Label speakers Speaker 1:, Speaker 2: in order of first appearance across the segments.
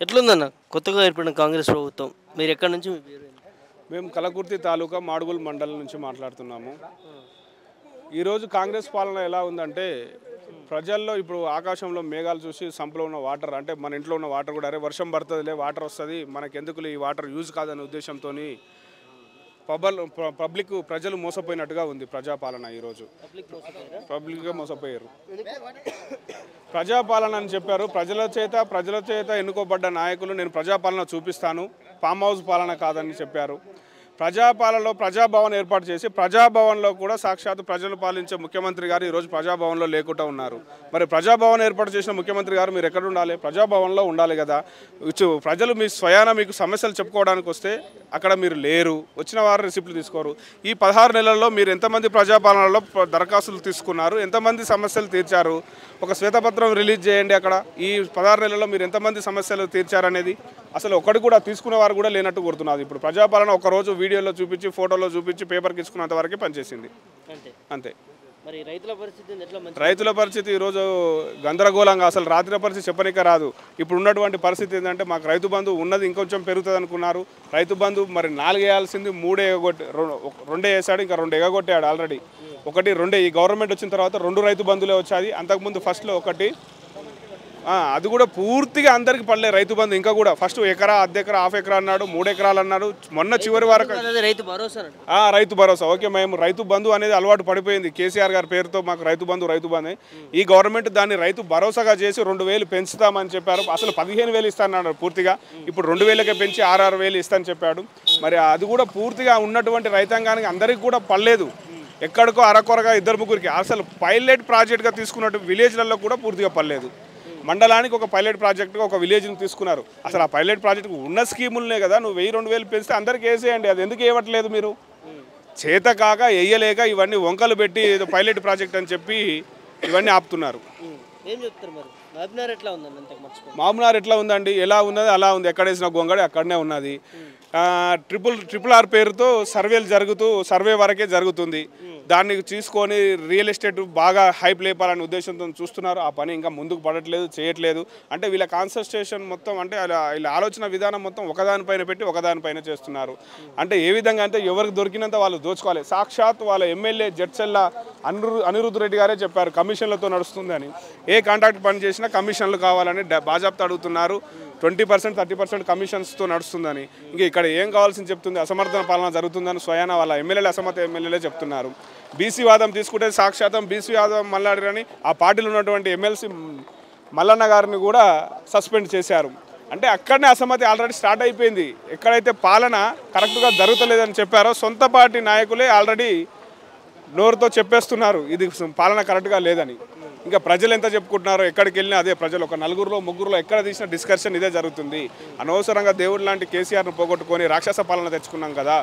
Speaker 1: ఎట్లుందన్న కొత్తగా ఏర్పడిన కాంగ్రెస్ ప్రభుత్వం? మీరు ఎక్కడి నుంచి మీ పేరు ఏంటి?
Speaker 2: మేము కలకుర్తి తాలూకా మాడుగుల్ మండలం నుంచి మాట్లాడుతున్నాము. ఈరోజు కాంగ్రెస్ పాలన ఎలా ఉందంటే ప్రజల్లో ఇప్పుడు ఆకాశంలో మేఘాలు చూసి సంపులో ఉన్న వాటర్ అంటే మన ఇంట్లో ఉన్న వాటర్ కూడా అరే వర్షం పడుతుందిలే వాటర్ వస్తుంది మనకెందుకు ఈ వాటర్ యూజ్ కాదనే ఉద్దేశంతో పబ్లిక్ ప్రజలు మోసపోయినట్టుగా ఉంది ప్రజాపాలన. ఈరోజు పబ్లిక్గా మోసపోయారు. ప్రజాపాలన అని చెప్పారు. ప్రజల చేత ఎన్నుకోబడ్డ నాయకులు నేను ప్రజాపాలన చూపిస్తాను, ఫామ్ హౌస్ పాలన కాదని చెప్పారు. ప్రజాపాలనలో ప్రజాభవన్ ఏర్పాటు చేసి ప్రజాభవన్లో కూడా సాక్షాత్ ప్రజలు పాలించే ముఖ్యమంత్రి గారు ఈరోజు ప్రజాభవన్లో లేకుండా ఉన్నారు. మరి ప్రజాభవన్ ఏర్పాటు చేసిన ముఖ్యమంత్రి గారు మీరు ఎక్కడ ఉండాలి? ప్రజాభవన్లో ఉండాలి కదా. ప్రజలు మీ స్వయాన మీకు సమస్యలు చెప్పుకోవడానికి వస్తే అక్కడ మీరు లేరు, వచ్చిన వారు రిసిప్ట్లు తీసుకోరు. ఈ 16 నెలల్లో మీరు ఎంతమంది ప్రజాపాలనలో దరఖాస్తులు తీసుకున్నారు, ఎంతమంది సమస్యలు తీర్చారు? ఒక శ్వేతపత్రం రిలీజ్ చేయండి. అక్కడ ఈ 16 నెలల్లో మీరు ఎంతమంది సమస్యలు తీర్చారనేది అసలు ఒకటి కూడా తీసుకునేవారు కూడా లేనట్టు కొడుతున్నారు. ఇప్పుడు ప్రజాపాలన ఒకరోజు వీడియోలో చూపించి ఫోటోలో చూపించి పేపర్కి ఇచ్చుకున్నంత వరకే పనిచేసింది అంతే.
Speaker 1: మరి
Speaker 2: రైతుల పరిస్థితి ఈరోజు గందరగోళంగా, అసలు రాత్రి పరిస్థితి చెప్పనిక రాదు. ఇప్పుడు ఉన్నటువంటి పరిస్థితి ఏంటంటే మాకు రైతు బంధు ఉన్నది ఇంకొంచెం పెరుగుతుంది అనుకున్నారు. రైతు బంధు మరి 4 వేయాల్సింది 3 ఎగగొట్టి 2 వేసాడు, ఇంకా 2 ఎగగొట్టాడు ఆల్రెడీ. 1 2 ఈ గవర్నమెంట్ వచ్చిన తర్వాత 2 రైతు బంధులే వచ్చాయి. అంతకుముందు ఫస్ట్లో 1 అది కూడా పూర్తిగా అందరికి పడలే రైతు బంధు. ఇంకా కూడా ఫస్ట్ ఎకరా, అర్ధ ఎకరా, హాఫ్ ఎకరా అన్నాడు, 3 ఎకరాలు అన్నాడు. మొన్న చివరి వరకు రైతు భరోసా. ఓకే, మేము రైతు బంధు అనేది అలవాటు పడిపోయింది కేసీఆర్ గారి పేరుతో. మాకు రైతు బంధు ఈ గవర్నమెంట్ దాన్ని రైతు భరోసాగా చేసి 2000 పెంచుతామని చెప్పారు. అసలు 15,000 ఇస్తానన్నాడు పూర్తిగా. ఇప్పుడు 2,000కే పెంచి 6,000 ఇస్తానని చెప్పాడు. మరి అది కూడా పూర్తిగా ఉన్నటువంటి రైతాంగానికి అందరికీ కూడా పడలేదు. ఎక్కడికో అరకొరగా 2-3కి. అసలు పైలట్ ప్రాజెక్ట్గా తీసుకున్నట్టు విలేజ్లలో కూడా పూర్తిగా పడలేదు. మండలానికి ఒక పైలట్ ప్రాజెక్టుగా ఒక విలేజ్ని తీసుకున్నారు. అసలు ఆ పైలట్ ప్రాజెక్టుకు ఉన్న స్కీములనే కదా నువ్వు 1000-2000 పెంచితే అందరికీ వేసేయండి. అది ఎందుకు వేయట్లేదు మీరు? చేత కాక వేయలేక ఇవన్నీ వంకలు పెట్టి ఏదో పైలట్ ప్రాజెక్ట్ అని చెప్పి ఇవన్నీ ఆపుతున్నారు. మామూనార్ ఎట్లా ఉందండి? ఎలా ఉన్నది అలా ఉంది. ఎక్కడ వేసిన గొంగడి అక్కడనే ఉన్నది. ట్రిపుల్ ఆర్ పేరుతో సర్వే వరకే జరుగుతుంది. దాన్ని తీసుకొని రియల్ ఎస్టేట్ బాగా హైప్ లేపాలనే ఉద్దేశంతో చూస్తున్నారు. ఆ పని ఇంకా ముందుకు పడట్లేదు, చేయట్లేదు. అంటే వీళ్ళ కాన్సన్ట్రేషన్ మొత్తం అంటే వీళ్ళ ఆలోచన విధానం మొత్తం ఒకదానిపైన పెట్టి ఒకదానిపైన చేస్తున్నారు. అంటే ఏ విధంగా అంటే ఎవరికి దొరికినంత వాళ్ళు దోచుకోవాలి. సాక్షాత్ వాళ్ళ ఎమ్మెల్యే జడ్చెల్ల అనిరుద్ధ్ రెడ్డి గారే చెప్పారు కమిషన్లతో నడుస్తుందని. ఏ కాంట్రాక్ట్ పని చేసినా కమిషన్లు కావాలని బాజాప్తా అడుగుతున్నారు. 20% 30% కమిషన్స్తో నడుస్తుందని. ఇంకా ఇక్కడ ఏం కావాల్సింది చెప్తుంది? అసమర్థన పాలన జరుగుతుందని స్వయాన వాళ్ళ అసమర్థ ఎమ్మెల్యేలే చెప్తున్నారు. బీసీ వాదం తీసుకుంటే సాక్షాతం బీసీ వాదం మల్లాడిరని ఆ పార్టీలో ఉన్నటువంటి ఎమ్మెల్సీ మల్లన్న గారిని కూడా సస్పెండ్ చేశారు. అంటే అక్కడనే అసమ్మతి ఆల్రెడీ స్టార్ట్ అయిపోయింది. ఎక్కడైతే పాలన కరెక్ట్గా జరుగుతలేదని చెప్పారో సొంత పార్టీ నాయకులే ఆల్రెడీ నోరుతో చెప్పేస్తున్నారు ఇది పాలన కరెక్ట్గా లేదని. ఇంకా ప్రజలు ఎంత చెప్పుకుంటున్నారో ఎక్కడికి వెళ్ళినా అదే ప్రజలు. ఒక 4-3 ఎక్కడ తీసిన డిస్కషన్ ఇదే జరుగుతుంది. అనవసరంగా దేవుడు లాంటి కేసీఆర్ను పోగొట్టుకొని రాక్షస పాలన తెచ్చుకున్నాం కదా.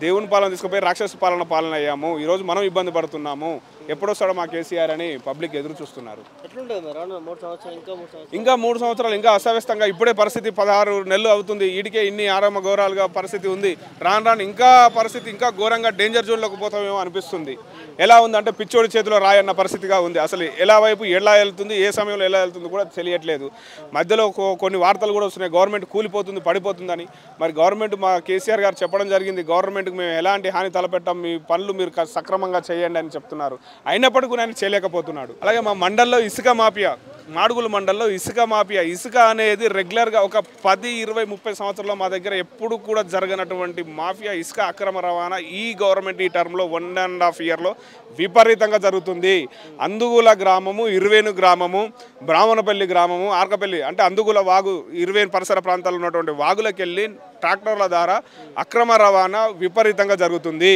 Speaker 2: దేవుని పాలన తీసుకుపోయి రాక్షస పాలన అయ్యాము. ఈరోజు మనం ఇబ్బంది పడుతున్నాము. ఎప్పుడొస్తాడో మా కేసీఆర్ అని పబ్లిక్ ఎదురు చూస్తున్నారు. ఇంకా 3 సంవత్సరాలు ఇంకా అస్తవ్యస్తంగా ఇప్పుడే పరిస్థితి 16 నెలలు అవుతుంది. ఈడికే ఇన్ని ఆరామ ఘోరాలుగా పరిస్థితి ఉంది. రాను ఇంకా పరిస్థితి ఇంకా ఘోరంగా డేంజర్ జోన్లోకి పోతామేమో అనిపిస్తుంది. ఎలా ఉందంటే పిచ్చోడి చేతిలో రాయన్న పరిస్థితిగా ఉంది. అసలు ఎలా వెళ్తుంది, ఏ సమయంలో ఎలా వెళ్తుంది కూడా తెలియట్లేదు. మధ్యలో కొన్ని వార్తలు కూడా వస్తున్నాయి గవర్నమెంట్ కూలిపోతుంది, పడిపోతుందని. మరి గవర్నమెంట్ మా కేసీఆర్ గారు చెప్పడం జరిగింది, గవర్నమెంట్కి మేము ఎలాంటి హాని తలపెట్టాం, మీ పనులు మీరు సక్రమంగా చేయండి అని చెప్తున్నారు. అయినప్పటికీ ఆయన చేయలేకపోతున్నాడు. అలాగే మా మండల్లో ఇసుక మాఫియా, మాడుగుల మండల్లో ఇసుక మాఫియా, ఇసుక అనేది రెగ్యులర్గా ఒక 10, 20, 30 సంవత్సరాల్లో మా దగ్గర ఎప్పుడు కూడా జరగనటువంటి మాఫియా ఇసుక అక్రమ రవాణా ఈ గవర్నమెంట్ ఈ టర్మ్లో 1.5 ఇయర్లో విపరీతంగా జరుగుతుంది. అందుగుల గ్రామము, ఇరువేను గ్రామము, బ్రాహ్మణపల్లి గ్రామము, ఆర్కపల్లి అంటే అందుగుల వాగు, ఇరువేను పరిసర ప్రాంతాల్లో ఉన్నటువంటి వాగులకు వెళ్ళి ట్రాక్టర్ల ద్వారా అక్రమ రవాణా విపరీతంగా జరుగుతుంది.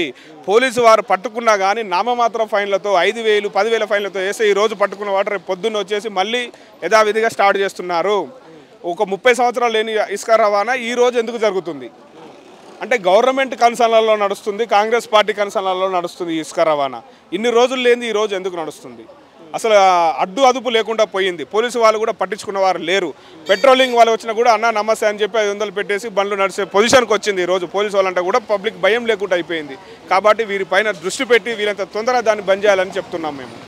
Speaker 2: పోలీసు వారు పట్టుకున్నా కానీ నామమాత్రం ఫైన్లతో 5,000, 10,000 ఫైన్లతో వేస్తే ఈరోజు పట్టుకున్న వాటర్ పొద్దున్న వచ్చేసి మళ్ళీ యథావిధిగా స్టార్ట్ చేస్తున్నారు. ఒక 30 సంవత్సరాలు లేని ఇసుక రవాణా ఈరోజు ఎందుకు జరుగుతుంది అంటే గవర్నమెంట్ కన్సర్న్లలో నడుస్తుంది, కాంగ్రెస్ పార్టీ కన్సర్న్లలో నడుస్తుంది ఇసుక రవాణా. ఇన్ని రోజులు లేని ఈరోజు ఎందుకు నడుస్తుంది? అసలు అదుపు లేకుండా పోయింది. పోలీసు వాళ్ళు కూడా పట్టించుకున్న వారు లేరు. పెట్రోలింగ్ వాళ్ళు వచ్చినా కూడా అన్న నమస్తే అని చెప్పి 500 పెట్టేసి బండ్లు నడిచే పొజిషన్కి వచ్చింది. ఈరోజు పోలీసు వాళ్ళంటే కూడా పబ్లిక్ భయం లేకుండా అయిపోయింది. కాబట్టి వీరిపైన దృష్టి పెట్టి వీరంత తొందరగా దాన్ని బంద్ చేయాలని చెప్తున్నాం మేము.